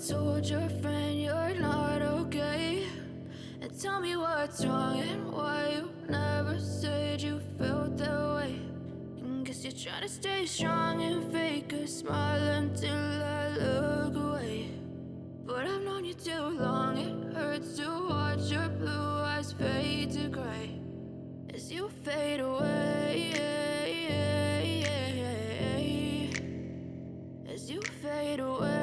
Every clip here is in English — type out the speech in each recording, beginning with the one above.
told your friend you're not okay? And tell me what's wrong and why you never said you felt that way. And guess you're trying to stay strong and fake a smile until I look away. But I've known you too long, it hurts to watch your blue eyes fade to gray as you fade away, as you fade away.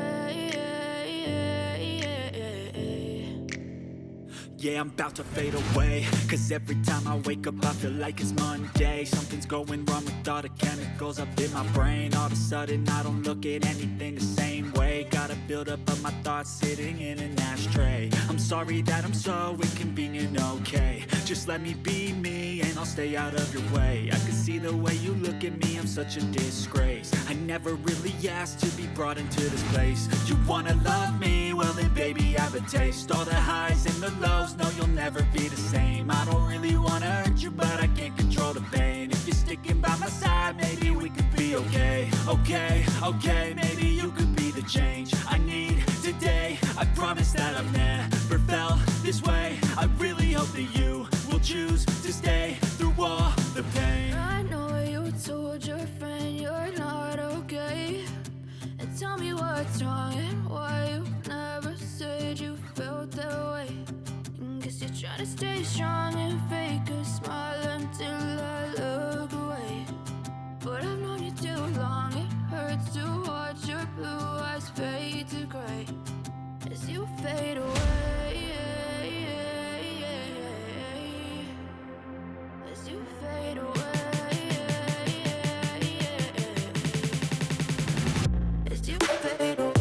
Yeah, I'm about to fade away, cause every time I wake up I feel like it's Monday. Something's going wrong with all the chemicals up in my brain. All of a sudden I don't look at anything the same way. Got a buildup of my thoughts sitting in an ashtray. I'm sorry that I'm so inconvenient, okay? Just let me be me and I'll stay out of your way. I can see the way you look at me, I'm such a disgrace. I never really asked to be brought into this place. You wanna love me? Well then baby I have a taste. All the highs and the lows, no you'll never be the same. I don't really wanna hurt you but I can't control the pain. If you're sticking by my side maybe we could be okay. Okay, maybe you could be the change I need today. I promise that I've never felt this way. I really hope that you will choose to stay through all the pain. I know you told your friend you're not okay. And tell me what's wrong and why you never said you felt that way. And guess you're trying to stay strong and fake a smile until I look away. But I've known you too long, it hurts to watch your blue eyes fade to gray as you fade away, as you fade away, as you fade away.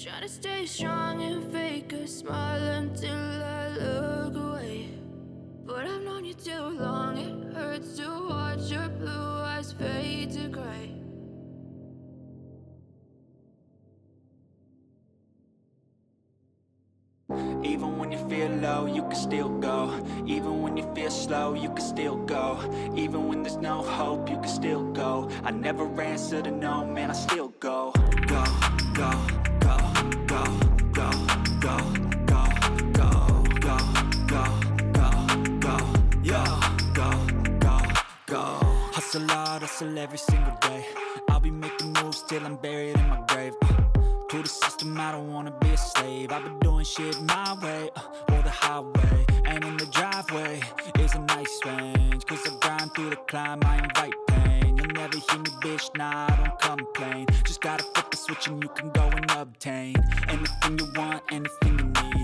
Trying to stay strong and fake a smile until I look away. But I've known you too long, it hurts to watch your blue eyes fade to gray. Even when you feel low, you can still go. Even when you feel slow, you can still go. Even when there's no hope, you can still go. I never answer to no, man, I still go. Go, go, go, go, go, go, go, go, go, go, go, go, yo, go, go, go. Hustle hard, hustle every single day. I'll be making moves till I'm buried in my grave. To the system, I don't wanna be a slave. I've been doing shit my way, or the highway. And in the driveway is a nice range. Cause I grind through the climb, I invite pain. You'll never hear me, bitch, nah, I don't complain. Just gotta flip the switch and you can go and obtain anything you want, anything you need.